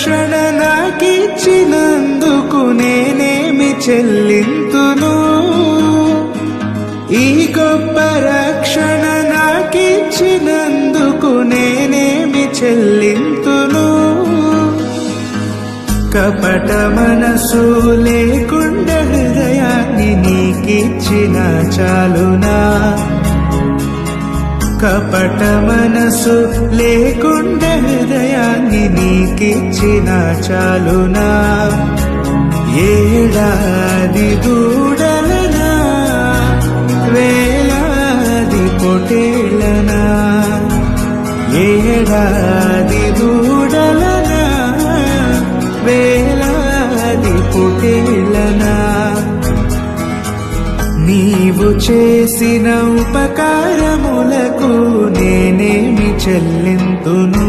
రక్షణ నాకిచ్చినందుకు నేనేమి చెల్లింతును? ఈ గొప్ప రక్షణ నాకిచ్చినందుకు నేనేమి చెల్లింతును? కపట మనసు లేకుండా హృదయాన్ని నీకిచ్చిన చాలునా? కపట మనసు లేకుండా హృదయాన్ని నీకిచ్చిన చాలునా? ఏడాది దూడలనా, వేలాది పొటేళ్ళనా? ఏడాది దూడలనా, వేలాది పొటేళ్ళనా? నీవు చేసిన ఉపకారములకు నేనేమి చెల్లింతును?